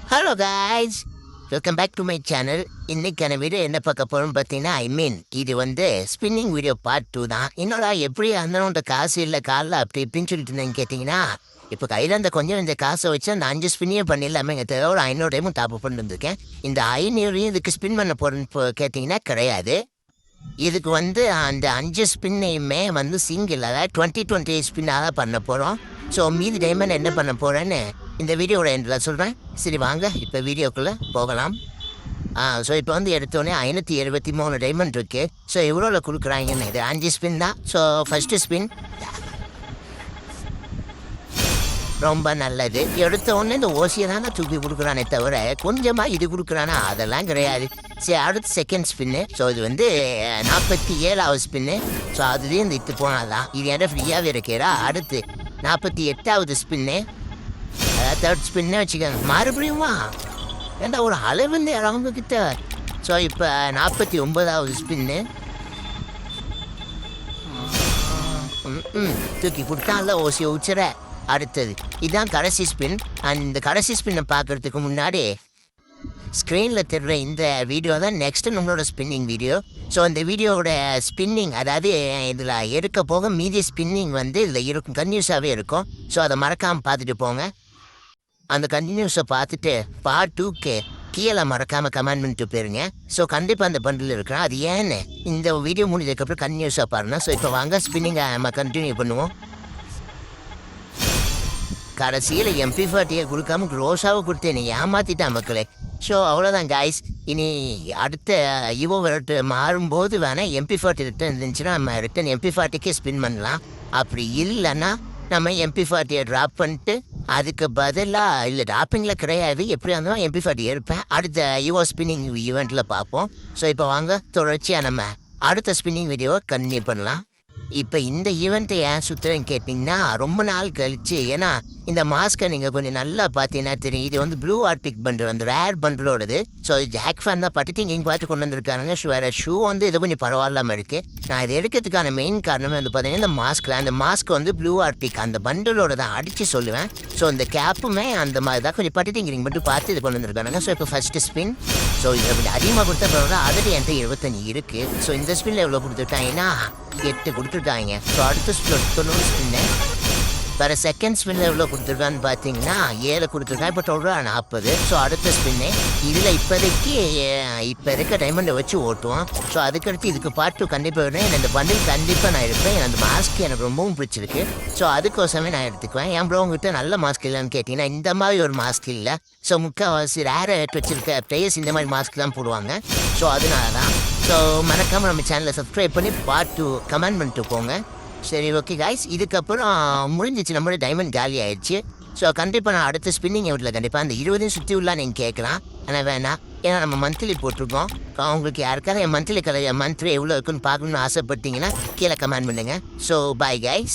Hello guys, welcome back to my channel. இன்னைக்கான video என்ன பார்க்க போகிறோம்னு பார்த்தீங்கன்னா, இது வந்து ஸ்பின்னிங் வீடியோ பார்ட் 2 தான். என்னடா எப்படி அந்த காசு இல்லை காலில் அப்படி இப்படின்னு சொல்லிட்டு இருந்தேன்னு கேட்டிங்கன்னா, இப்போ கையில் அந்த கொஞ்சம் இந்த காசை வச்சு அந்த 5 ஸ்பின்னையே பண்ணிடலாமே தேவை. ஒரு 500 டைமும் டாப் பண்ணி வந்திருக்கேன். இந்த 500 இதுக்கு ஸ்பின் பண்ண போகிறேன்னு கேட்டிங்கன்னா கிடையாது. இதுக்கு வந்து அந்த 5 ஸ்பின்னையுமே வந்து சிங்கிள், அதாவது 20 ஸ்பின்னாக தான் பண்ண போகிறோம். ஸோ மீதி டைமண்ட் என்ன பண்ண போகிறேன்னு இந்த வீடியோவோட எண்டில் சொல்கிறேன். சரி வாங்க இப்போ வீடியோக்குள்ளே போகலாம். ஸோ இப்போ வந்து எடுத்தோடனே 573 டைமண்ட் இருக்குது. ஸோ எவ்வளோவில் கொடுக்குறாங்கன்னு இது 5 ஸ்பின் தான். ஸோ ஃபஸ்ட்டு ஸ்பின் ரொம்ப நல்லது. எடுத்த உடனே இந்த ஓசியை தானே தூக்கி கொடுக்குறானே தவிர கொஞ்சமாக இது கொடுக்குறானா அதெல்லாம் கிடையாது. சரி, அடுத்து செகண்ட் ஸ்பின்னு. ஸோ இது வந்து 47வது ஸ்பின்னு. ஸோ அதுலேயும் இந்த இட்டு போனாதான் இது என்ன ஃப்ரீயாகவே இருக்கிறா. அடுத்து 48வது ஸ்பின்னு, அதாவது தேர்ட் ஸ்பின்னே வச்சுக்கோங்க. மறுபடியுமா ஏன்டா ஒரு அளவு அவங்க கிட்ட. ஸோ இப்போ 49வது ஸ்பின்னு தூக்கி கொடுத்தால ஓசியை உச்சர. அடுத்தது இதுதான் கடைசி ஸ்பின். அந்த கடைசி ஸ்பின்னை பார்க்குறதுக்கு முன்னாடி ஸ்க்ரீனில் தெரிகிற இந்த வீடியோ தான் நெக்ஸ்ட்டு நம்மளோட ஸ்பின்னிங் வீடியோ. ஸோ அந்த வீடியோவோட ஸ்பின்னிங், அதாவது இதில் எடுக்க போக மீதி ஸ்பின்னிங் வந்து இதில் இருக்கும், கன்யூஸாகவே இருக்கும். ஸோ அதை மறக்காமல் பார்த்துட்டு போங்க. அந்த கன்டினியூஸை பார்த்துட்டு பார்ட் 2க்கு கீழே மறக்காமல் கமெண்ட் பண்ணிட்டு போயிருங்க. ஸோ கண்டிப்பாக அந்த பண்டில் இருக்கிறேன். அது ஏன்னு இந்த வீடியோ முடிஞ்சதுக்கப்புறம் கன்டினியூஸாக பாருங்கள். ஸோ இப்போ வாங்க ஸ்பின்னிங்கை நம்ம கண்டினியூ பண்ணுவோம். கடைசியில் MP40 கொடுக்காம க்ரோஸாக கொடுத்து நீ ஏமாற்றிட்டான் மக்களே. ஸோ அவ்வளோதான் காய்ஸ். இனி அடுத்த இவோ விரட்டு மாறும்போது வேணால் MP40 ரிட்டன் இருந்துச்சுன்னா நம்ம ரிட்டன் MP40க்கே ஸ்பின் பண்ணலாம். அப்படி இல்லைன்னா நம்ம MP40 ட்ராப் பண்ணிட்டு அதுக்கு பதிலாக இல்லை ட்ராப்பிங்கில் கிடையாது, எப்படியா இருந்தாலும் MP40 இருப்பேன். அடுத்த இவோ ஸ்பின்னிங் ஈவெண்ட்டில் பார்ப்போம். ஸோ இப்போ வாங்க தொடர்ச்சியாக நம்ம அடுத்த ஸ்பின்னிங் வீடியோவை கண்டினியூ பண்ணலாம். இப்போ இந்த ஈவெண்ட்டை ஏன் சுற்றுறேன்னு கேட்டிங்கன்னா, ரொம்ப நாள் கழிச்சு, ஏன்னா இந்த மாஸ்க்கை நீங்கள் கொஞ்சம் நல்லா பார்த்தீங்கன்னா தெரியும். இது வந்து ப்ளூ ஆர்டிக் பண்டில், அந்த ரேர் பண்டிலோடது. ஸோ ஜாக் ஃபேன் தான் பட்டுட்டு இங்கே பார்த்து கொண்டு வந்திருக்காங்க. வேறு ஷூ வந்து இது கொஞ்சம் பரவாயில்லாமல் இருக்குது. நான் இதை எடுக்கிறதுக்கான மெயின் காரணமே வந்து பார்த்தீங்கன்னா இந்த மாஸ்கில், அந்த மாஸ்க் வந்து ப்ளூ ஆர்டிக் அந்த பண்டிலோட தான் அடித்து சொல்லுவேன். ஸோ இந்த கேப்புமே அந்த மாதிரி தான் கொஞ்சம் பட்டுட்டு இங்கே மட்டும் பார்த்து இது கொண்டு வந்திருக்காங்க. ஸோ இப்போ ஃபஸ்ட்டு ஸ்பின். ஸோ இதை கொஞ்சம் அதிகமாக கொடுத்த பரவாயில்ல. ஆல்ரெடி என்கிட்ட 25 இருக்குது. ஸோ இந்த ஸ்பின்னில் எவ்வளோ கொடுத்துட்டாங்கன்னா 8 கொடுத்துட்டாங்க. ஸோ அடுத்த ஸ்பின் ஸ்பின்னு வேறு செகண்ட் ஸ்பின்னில் எவ்வளோ கொடுத்துருக்கான்னு பார்த்தீங்கன்னா 7 கொடுத்துருக்கான். இப்போ டோட்டலாக 40. ஸோ அடுத்த ஸ்பின்னு இதில் இப்போதைக்கு இப்போ இருக்க டைமண்டை வச்சு ஓட்டுவோம். ஸோ அதுக்கடுத்து இதுக்கு பார்த்து கண்டிப்பாக வரேன். இந்த பண்டில் கண்டிப்பாக நான் எடுப்பேன். அந்த மாஸ்க் எனக்கு ரொம்பவும் பிடிச்சிருக்கு. ஸோ அதுக்கோசமே நான் எடுத்துக்குவேன். என் ப்ரோ உங்ககிட்ட நல்ல மாஸ்க் இல்லைன்னு கேட்டிங்கன்னா இந்த மாதிரி ஒரு மாஸ்க் இல்லை. ஸோ முக்கால்வாசி ரேரை வச்சுருக்க பிளேயர்ஸ் இந்த மாதிரி மாஸ்க் தான் போடுவாங்க. ஸோ அதனால தான். ஸோ மறக்காமல் நம்ம சேனலை சப்ஸ்கிரைப் பண்ணி பார்ட் 2 கமெண்ட் பண்ணிட்டு போங்க. சரி, ஓகே காய்ஸ். இதுக்கப்புறம் முடிஞ்சிச்சு, நம்மளோட டைமண்ட் காலி ஆயிடுச்சு. ஸோ கண்டிப்பாக நான் அடுத்த ஸ்பின்னிங் வீட்டில் கண்டிப்பாக அந்த 20 சுற்றி உள்ள நீங்கள் கேட்கலாம். ஆனால் வேணாம், ஏன்னா நம்ம மந்த்லி போட்டிருக்கோம். உங்களுக்கு யாருக்காவது என் மந்த்லி எவ்வளோ இருக்குன்னு பார்க்கணுன்னு ஆசைப்பட்டீங்கன்னா கீழே கமெண்ட் பண்ணுங்கள். So bye guys.